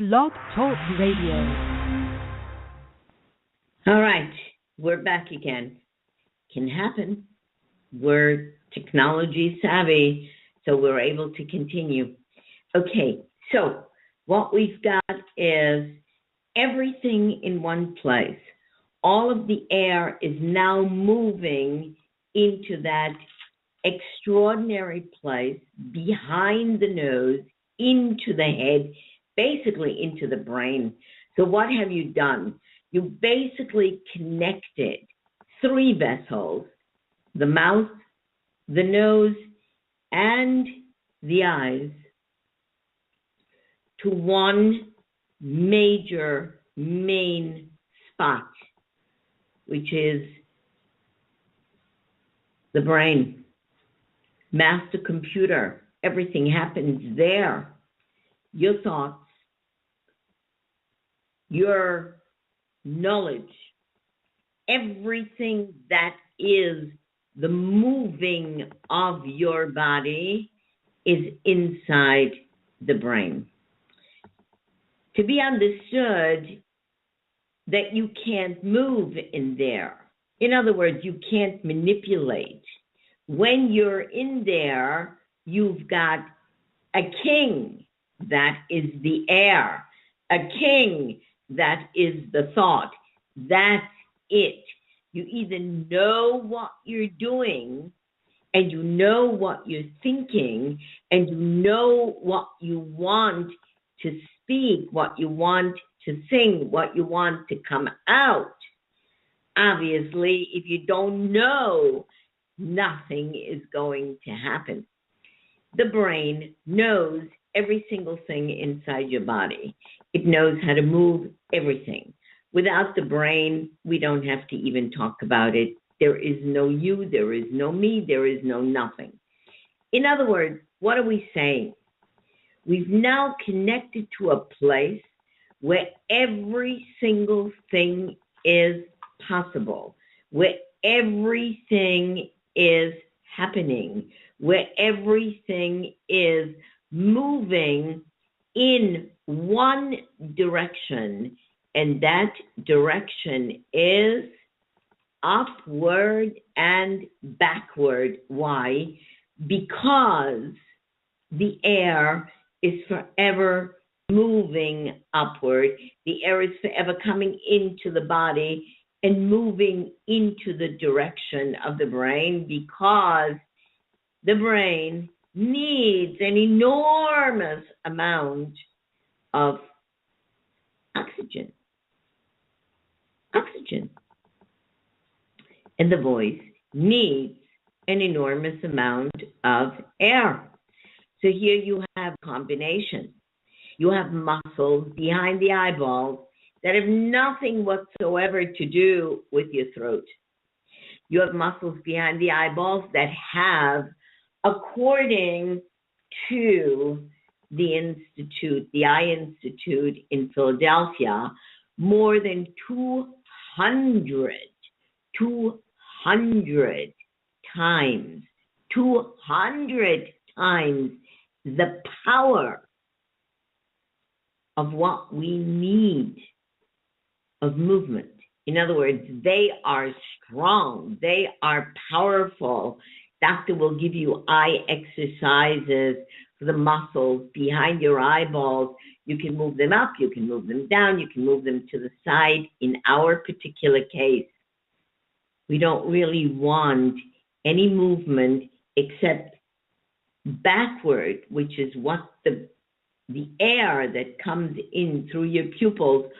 Blog Talk Radio. All right, we're back again. Can happen. We're technology savvy, so we're able to continue. Okay, so what we've got is everything in one place. All of the air is now moving into that extraordinary place behind the nose, into the head, basically into the brain. So what have you done? You basically connected three vessels, the mouth, the nose, and the eyes, to one major main spot, which is the brain. Master computer, everything happens there. Your thoughts, your knowledge, everything that is the moving of your body is inside the brain. To be understood that you can't move in there. In other words, you can't manipulate. When you're in there, you've got a king, that is the air, a king, that is the thought. That's it. You either know what you're doing, and you know what you're thinking, and you know what you want to speak, what you want to sing, what you want to come out. Obviously, if you don't know, nothing is going to happen. The brain knows every single thing inside your body. It knows how to move everything. Without the brain, we don't have to even talk about it. There is no you, there is no me, there is no nothing. In other words, what are we saying? We've now connected to a place where every single thing is possible, where everything is happening, where everything is moving in one direction, and that direction is upward and backward. Why? Because the air is forever moving upward. The air is forever coming into the body and moving into the direction of the brain, because the brain needs an enormous amount of oxygen. And the voice needs an enormous amount of air. So here you have a combination. You have muscles behind the eyeballs that have nothing whatsoever to do with your throat. You have muscles behind the eyeballs that have, according to the Institute, the Eye Institute in Philadelphia, more than 200 times the power of what we need of movement. In other words, they are strong, they are powerful. Doctor will give you eye exercises for the muscles behind your eyeballs. You can move them up, you can move them down, you can move them to the side. In our particular case, we don't really want any movement except backward, which is what the air that comes in through your pupils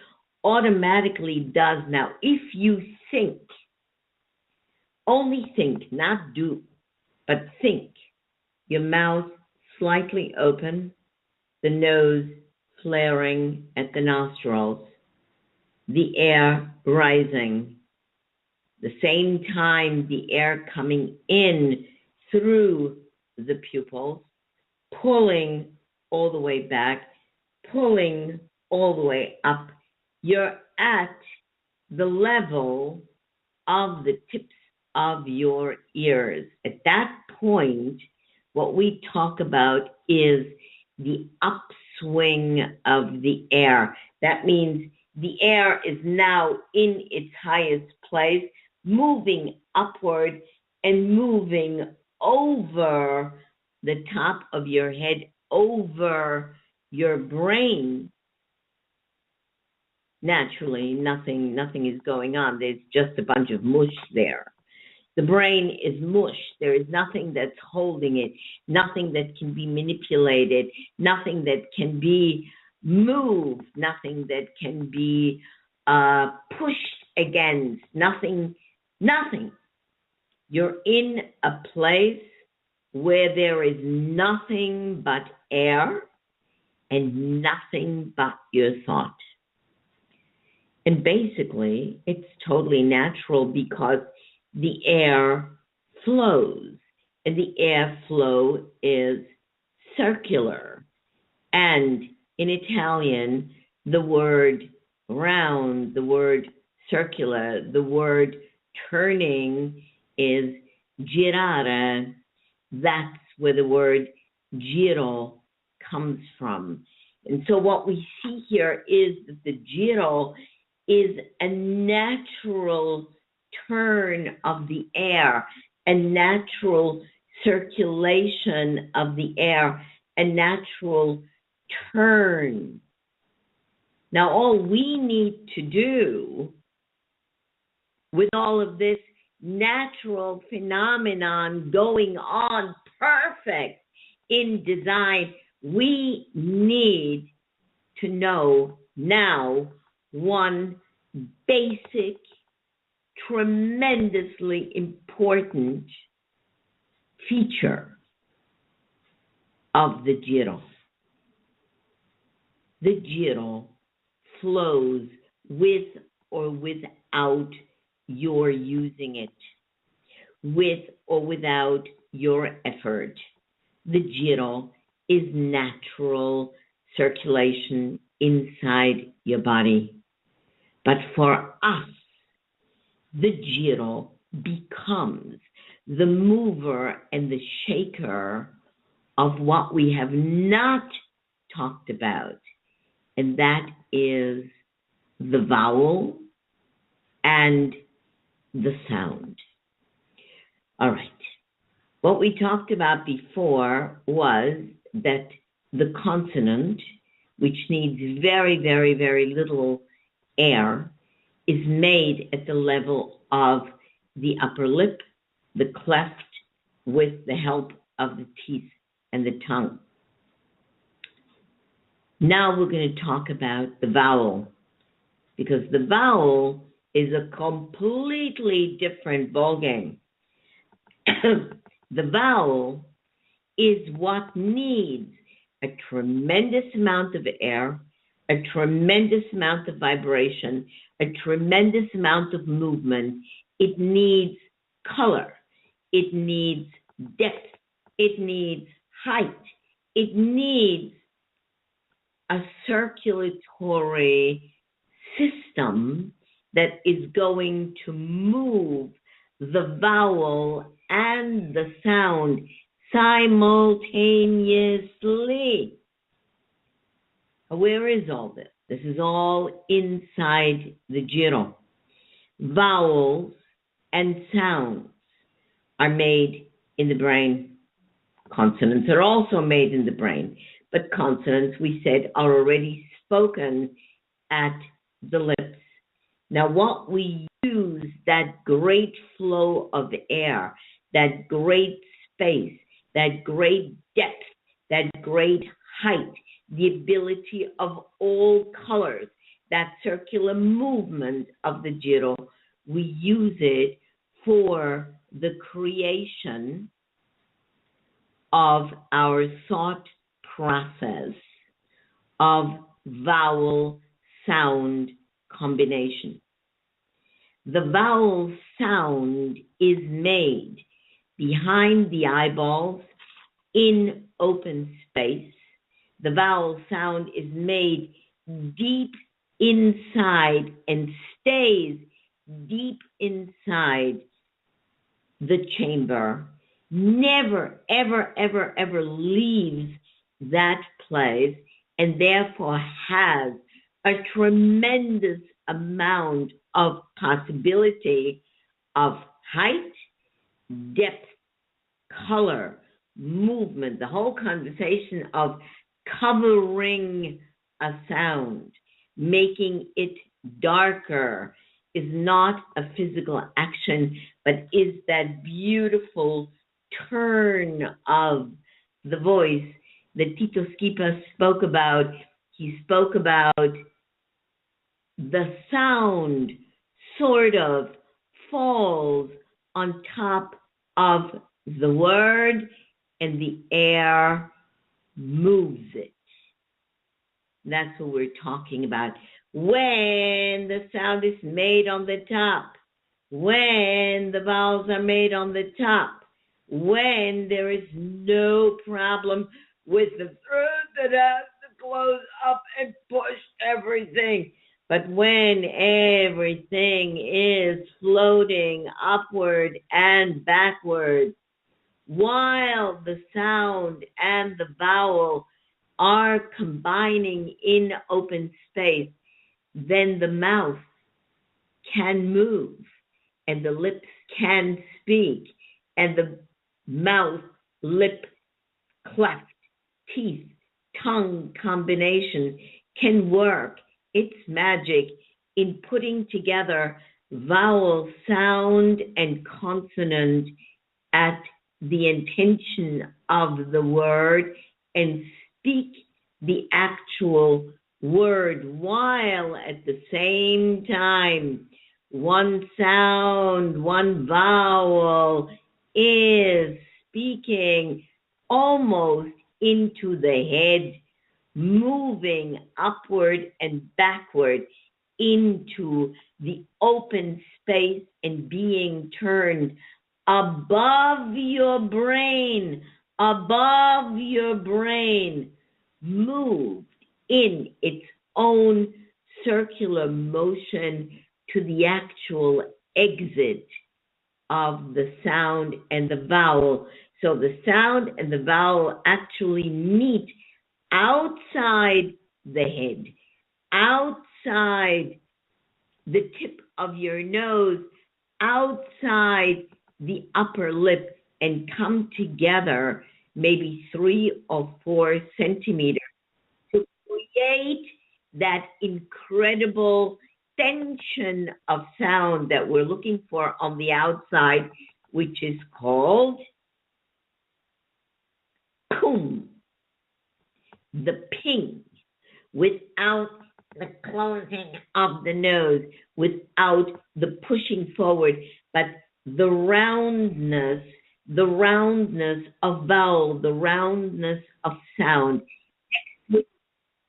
automatically does. Now, if you think, only think, not do, but think, your mouth slightly open, the nose flaring at the nostrils, the air rising, the same time the air coming in through the pupils, pulling all the way back, pulling all the way up. You're at the level of the tips of your ears. At that point, what we talk about is the swing of the air. That means the air is now in its highest place, moving upward and moving over the top of your head, over your brain. Naturally, nothing is going on. There's just a bunch of mush there. The brain is mush. There is nothing that's holding it, nothing that can be manipulated, nothing that can be moved, nothing that can be pushed against, nothing. You're in a place where there is nothing but air and nothing but your thought. And basically, it's totally natural because the air flows, and the airflow is circular. And in Italian, the word round, the word circular, the word turning is girare. That's where the word Giro comes from. And so what we see here is that the Giro is a natural turn of the air, a natural circulation of the air, a natural turn. Now, all we need to do with all of this natural phenomenon going on perfect in design, we need to know now one basic, tremendously important feature of the Giro. The Giro flows with or without your using it, with or without your effort. The Giro is natural circulation inside your body. But for us, the Giro becomes the mover and the shaker of what we have not talked about, and that is the vowel and the sound. All right. What we talked about before was that the consonant, which needs very, very, very little air, is made at the level of the upper lip, the cleft, with the help of the teeth and the tongue. Now we're going to talk about the vowel, because the vowel is a completely different ballgame. The vowel is what needs a tremendous amount of air, a tremendous amount of vibration, a tremendous amount of movement. It needs color. It needs depth. It needs height. It needs a circulatory system that is going to move the vowel and the sound simultaneously. Where is all this? This is all inside the Giro. Vowels and sounds are made in the brain. Consonants are also made in the brain, but consonants, we said, are already spoken at the lips. Now, what we use that great flow of air, that great space, that great depth, that great height, the ability of all colors, that circular movement of the Giro, we use it for the creation of our thought process of vowel sound combination. The vowel sound is made behind the eyeballs in open space. The vowel sound is made deep inside and stays deep inside the chamber, never, ever, ever, ever leaves that place. and therefore has a tremendous amount of possibility of height, depth, color, movement, the whole conversation of covering a sound, making it darker, is not a physical action, but is that beautiful turn of the voice that Tito Skipa spoke about. He spoke about the sound sort of falls on top of the word and the air moves it. That's what we're talking about. When the sound is made on the top, when the vowels are made on the top, when there is no problem with the throat that has to close up and push everything, but when everything is floating upward and backward, while the sound and the vowel are combining in open space, then the mouth can move and the lips can speak, and the mouth, lip, cleft, teeth, tongue combination can work its magic in putting together vowel, sound, and consonant at the intention of the word and speak the actual word, while at the same time one sound, one vowel is speaking almost into the head, moving upward and backward into the open space and being turned above your brain, moved in its own circular motion to the actual exit of the sound and the vowel. So the sound and the vowel actually meet outside the head, outside the tip of your nose, outside the upper lip, and come together maybe 3 or 4 centimeters to create that incredible tension of sound that we're looking for on the outside, which is called kum, the ping, without the closing of the nose, without the pushing forward, but the roundness of vowel, the roundness of sound.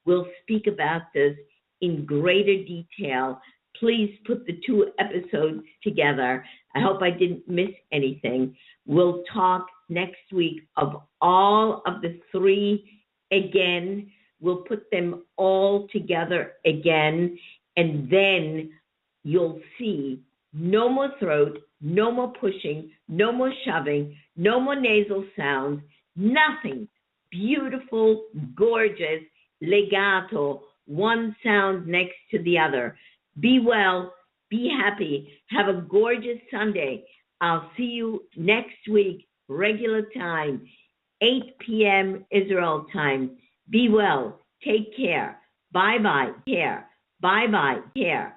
We'll speak about this in greater detail. Please put the 2 episodes together. I hope I didn't miss anything. We'll talk next week of all of the 3 again. We'll put them all together again, and then you'll see no more throat, no more pushing, no more shoving, no more nasal sounds, nothing. Beautiful, gorgeous, legato, one sound next to the other. Be well, be happy, have a gorgeous Sunday. I'll see you next week, regular time, 8 p.m. Israel time. Be well, take care, bye-bye, care, bye-bye, care.